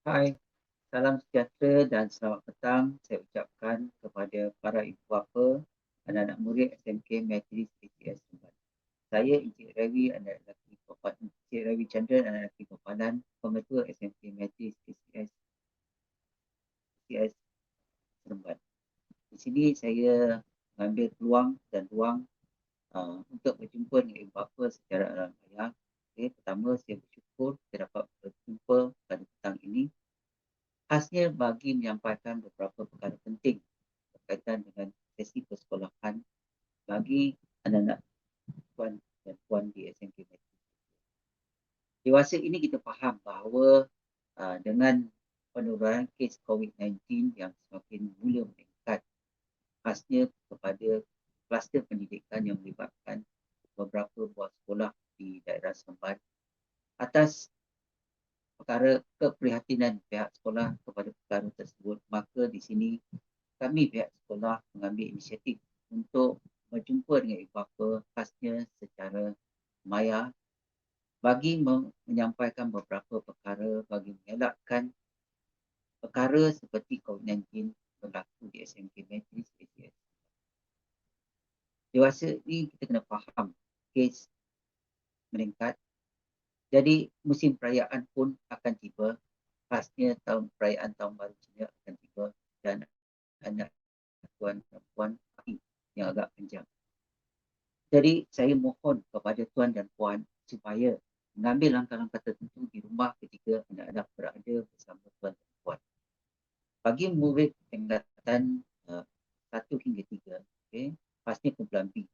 Hai, salam sejahtera dan selamat petang saya ucapkan kepada para ibu bapa, anak-anak murid SMK Methodist ACS Seremban. Saya Encik Ravi, anak lelaki Kempanan, Encik Ravi Chandran, anak lelaki Kempanan, Pengetua SMK Methodist ACS Seremban. Di sini saya mengambil peluang dan ruang untuk berjumpa dengan ibu bapa secara alam ayah. Okay, pertama, saya bersyukur saya dapat berjumpa pada petang ini khasnya bagi menyampaikan beberapa perkara penting berkaitan dengan sesi persekolahan bagi anak-anak tuan dan puan di SMK Metri. Dewasa ini kita faham bahawa dengan penurunan kes COVID-19 yang semakin mula meningkat, khasnya kepada kluster pendidikan yang melibatkan beberapa buah sekolah di daerah Seremban, atas perkara keprihatinan pihak sekolah kepada perkara tersebut, maka di sini kami pihak sekolah mengambil inisiatif untuk berjumpa dengan ibu bapa khasnya secara maya bagi menyampaikan beberapa perkara bagi mengelakkan perkara seperti COVID-19 berlaku di SMK Metris ACS. Dewasa ini kita kena faham kes meningkat. Jadi musim perayaan pun akan tiba, khasnya perayaan tahun baru Cina akan tiba dan anak tuan dan puan yang agak panjang. Jadi saya mohon kepada tuan dan puan supaya mengambil langkah-langkah tertentu di rumah ketika anak-anak berada bersama tuan dan puan. Bagi murid tingkatan 1 hingga 3, okay, pasti kumpulan B,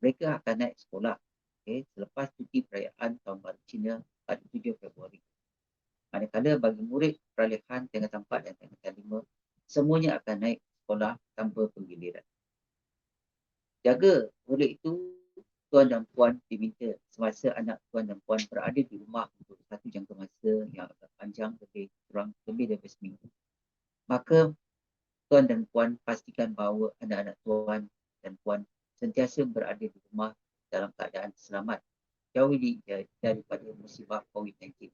mereka akan naik sekolah selepas cuti perayaan Tahun Baru Cina pada 7 Februari. Manakala bagi murid peralihan tingkatan 4 dan tingkatan 5, semuanya akan naik sekolah tanpa penggiliran. Jaga murid itu, tuan dan puan diminta semasa anak tuan dan puan berada di rumah untuk satu jangka masa yang agak panjang, lebih daripada seminggu. Maka tuan dan puan pastikan bahawa anak-anak tuan dan puan sentiasa berada di rumah dalam keadaan selamat, jauh daripada musibah COVID-19.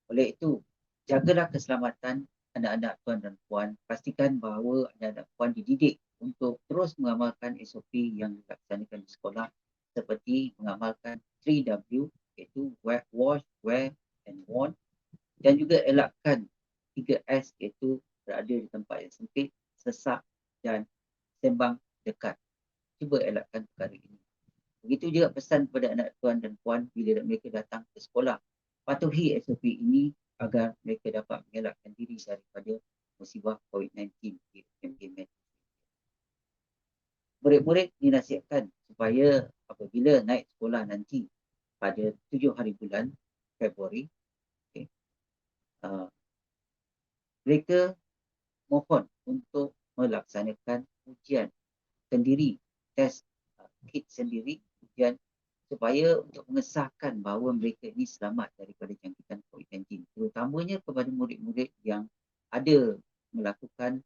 Oleh itu, jagalah keselamatan anak-anak tuan dan puan. Pastikan bahawa anak-anak puan dididik untuk terus mengamalkan SOP yang dilaksanakan di sekolah seperti mengamalkan 3W, iaitu wash, wear and warn, dan juga elakkan 3S, iaitu berada di tempat yang sempit, sesak dan sembang dekat. Cuba elakkan perkara ini. Begitu juga pesan kepada anak tuan dan puan bila mereka datang ke sekolah. Patuhi SOP ini agar mereka dapat mengelakkan diri daripada musibah COVID-19 di SMK. Murid-murid dinasihatkan supaya apabila naik sekolah nanti pada 7 hari bulan Februari, mereka mohon untuk melaksanakan ujian sendiri, test kit sendiri, ujian supaya untuk mengesahkan bahawa mereka ini selamat daripada jangkitan COVID-19, terutamanya kepada murid-murid yang ada melakukan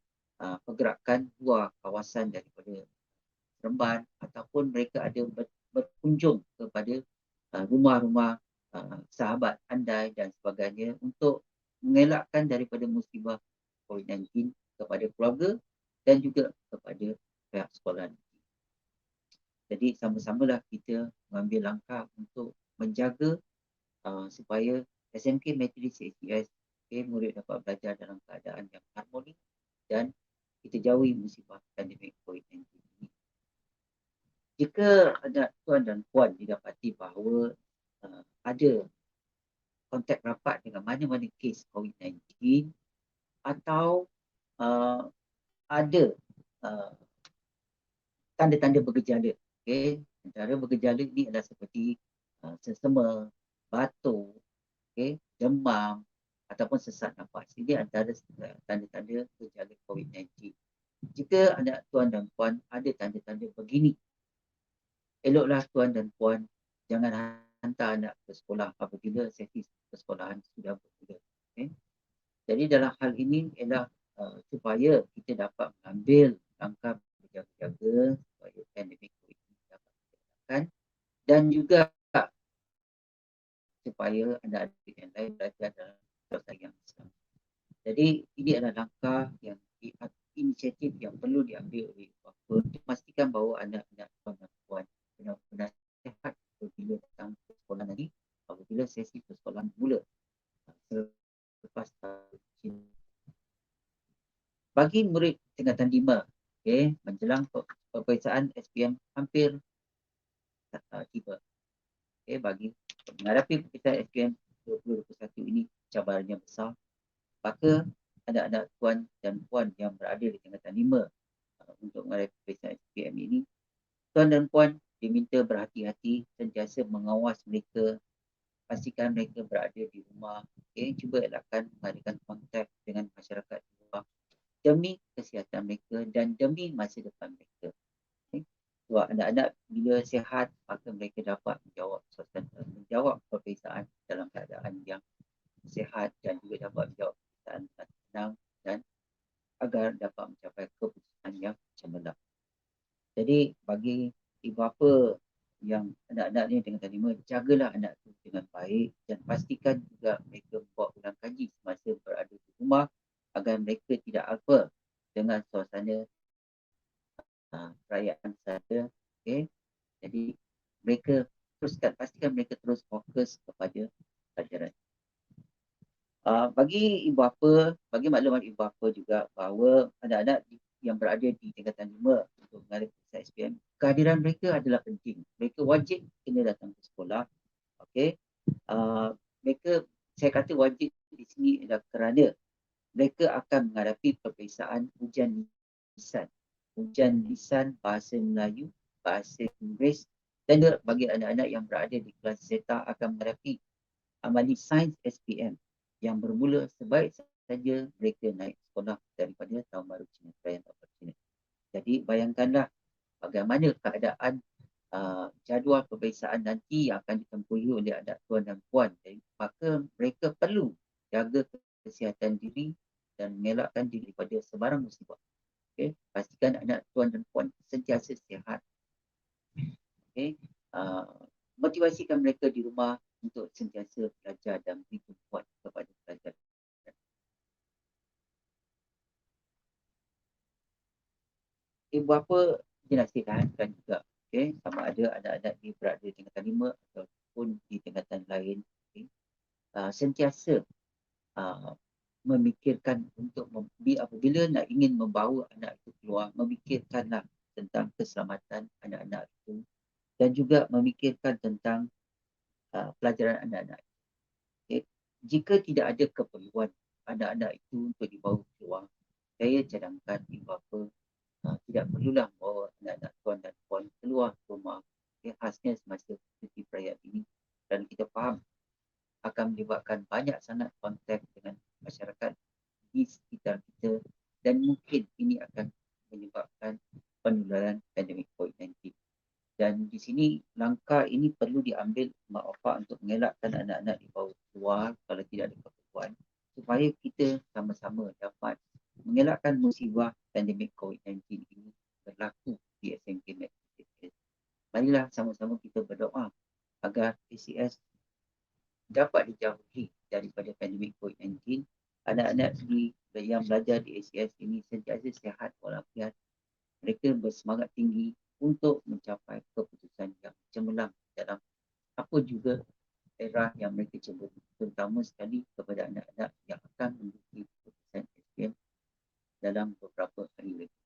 pergerakan luar kawasan daripada Seremban ataupun mereka ada berkunjung kepada rumah-rumah sahabat andai dan sebagainya untuk mengelakkan daripada musibah COVID-19 kepada keluarga dan juga kepada pihak sekolah. Jadi sama-samalah kita mengambil langkah untuk menjaga supaya SMK Methodist ACS murid dapat belajar dalam keadaan yang harmoni dan kita jauhi musibah pandemik COVID-19 ini. Jika ada tuan dan puan didapati bahawa ada kontak rapat dengan mana-mana kes COVID-19 atau ada tanda-tanda bergejala. Antara bergejala ini adalah seperti sesama, batuk, demam ataupun sesak nafas. Ini antara tanda-tanda gejala COVID-19. Jika anak tuan dan puan ada tanda-tanda begini, eloklah tuan dan puan jangan hantar anak ke sekolah apabila sesi persekolahan sudah bermula. Jadi dalam hal ini ialah supaya kita dapat mengambil langkah berjaga-jaga supaya pandemik COVID-19 dapat dikendalikan dan juga supaya anak-anak yang lain belajar dalam yang Islam. Jadi ini adalah langkah yang inisiatif yang perlu diambil oleh ibu bapa untuk memastikan bahawa anak-anak tuan dan puan benar-benar sihat apabila datang ke sekolah nanti, apabila sesi persekolahan mula selepas tahun. Bagi murid tingkatan 5, menjelang peperiksaan SPM hampir tiba. Bagi menghadapi peperiksaan SPM 2021 ini cabarannya besar, maka anak-anak tuan dan puan yang berada di tingkatan 5 untuk menghadapi peperiksaan SPM ini, tuan dan puan diminta berhati-hati, sentiasa mengawas mereka, pastikan mereka berada di rumah, cuba elakkan mengadakan kontak dengan masyarakat di luar demi kesihatan mereka dan demi masa depan mereka. Sebab anak-anak bila sihat, maka mereka dapat menjawab peperiksaan dalam keadaan yang sihat dan juga dapat menjawab peperiksaan dengan tenang dan agar dapat mencapai keputusan yang cemerlang. Jadi bagi ibu bapa yang anak-anak ni dengan terima, jagalah anak tu dengan baik dan pastikan juga mereka buat ulang kaji semasa berada di rumah agar mereka tidak apa dengan suasana perayaan saja. Jadi mereka pastikan mereka terus fokus kepada pelajaran. Bagi ibu bapa, bagi maklumat ibu bapa juga bahawa anak-anak yang berada di tingkatan 5 untuk menghadapi SPM, kehadiran mereka adalah penting. Mereka wajib kena datang ke sekolah. Mereka, saya kata wajib di sini adalah kerana mereka akan menghadapi peperiksaan ujian lisan. Ujian lisan bahasa Melayu, bahasa Inggeris dan bagi anak-anak yang berada di kelas zeta akan menghadapi amali sains SPM yang bermula sebaik saja mereka naik sekolah daripada tahun baru Cina, perayaan tahun baru Cina. Jadi bayangkanlah bagaimana keadaan jadual peperiksaan nanti yang akan ditempuhi oleh anak tuan dan puan. Jadi, maka mereka perlu jaga kesihatan diri dan mengelakkan diri daripada sebarang musibah. Pastikan anak tuan dan puan sentiasa sihat. Motivasikan mereka di rumah untuk sentiasa belajar dan beri tumpuan kepada pelajar. Ibu bapa dinasihatkan juga, sama ada anak-anak di berada di tingkatan 5 ataupun di tingkatan lain, sentiasa memikirkan untuk apabila nak ingin membawa anak itu keluar, memikirkanlah tentang keselamatan anak-anak itu dan juga memikirkan tentang pelajaran anak-anak. Jika tidak ada keperluan anak-anak itu untuk dibawa keluar, saya cadangkan ibu bapa tidak perlulah bawa anak-anak tuan dan puan keluar rumah. Khasnya semasa cuti perayaan ini, dan kita faham akan menyebabkan banyak sangat kontak dengan masyarakat di sekitar kita dan mungkin ini akan menyebabkan penularan pandemik COVID-19. Dan di sini langkah ini perlu diambil mak bapak untuk mengelakkan anak-anak dibawa keluar kalau tidak ada keperluan, supaya kita sama-sama dapat mengelakkan musibah pandemik COVID-19 ini berlaku di SMK Matriculation. Marilah sama-sama kita berdoa agar ACS dapat dijauhi daripada pandemik COVID-19. Anak-anak yang belajar di ACS ini sentiasa sihat walafiat. Mereka bersemangat tinggi untuk mencapai keputusan yang cemerlang dalam apa juga era yang mereka cebut, terutama sekali kepada anak-anak yang akan menduduki keputusan SPM dalam beberapa hari lagi.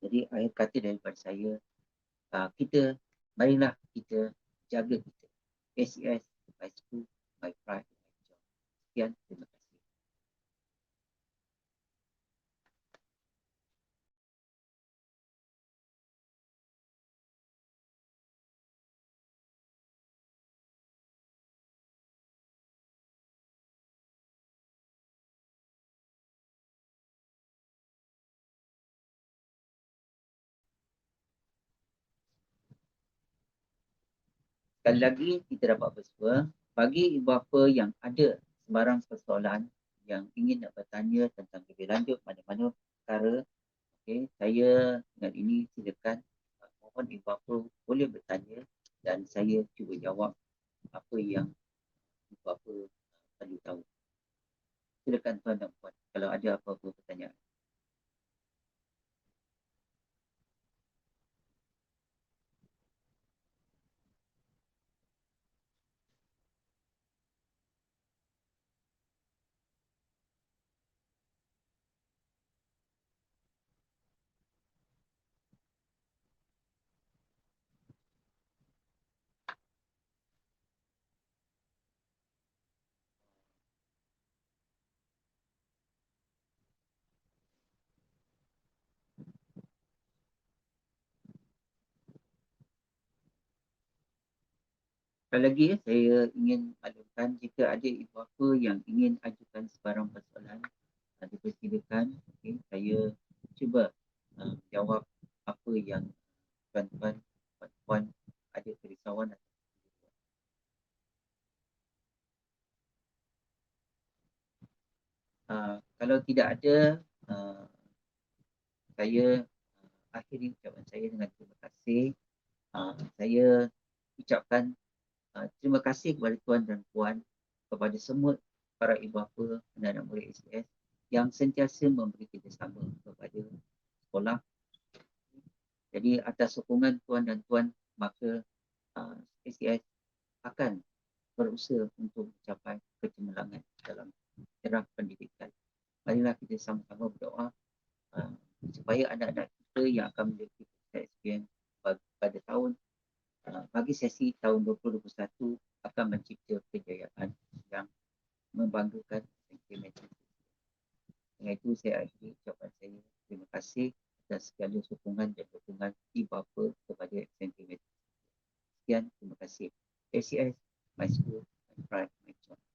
Jadi akhir kata daripada saya, marilah kita jaga kita. SES, my school, my pride, my job. Sekian, terima kasih. Sekali lagi kita dapat bersua, bagi ibu bapa yang ada sebarang persoalan yang ingin nak bertanya tentang lebih lanjut mana-mana perkara, saya dengan ini silakan, mohon ibu bapa boleh bertanya dan saya cuba jawab apa yang ibu bapa perlu tahu. Silakan Tuan dan Puan kalau ada apa-apa pertanyaan. Sekali lagi saya ingin maklumkan jika ada ibu bapa yang ingin ajukan sebarang persoalan, dipersilakan. Okay, saya cuba jawab apa yang tuan-tuan, puan-puan ada kerisauan. Kalau tidak ada, uh, saya akhiri ucapan saya dengan terima kasih. Saya ucapkan terima kasih kepada tuan dan puan, kepada semua para ibu bapa dan anak murid SCS yang sentiasa memberi kerjasama kepada sekolah. Jadi atas sokongan tuan dan puan, maka SCS akan berusaha untuk mencapai kecemerlangan dalam cerah pendidikan. Marilah kita sama-sama berdoa uh, supaya anak-anak kita yang akan menjadi SPM pada tahun bagi sesi tahun 2021 akan mencipta kejayaan yang membanggakan sentimen. Dengan itu saya akhiri ucapan saya. Terima kasih atas segala sokongan dan dukungan ibu bapa kepada sentimen. Sekian, terima kasih. ACS, my school, my pride, my joy.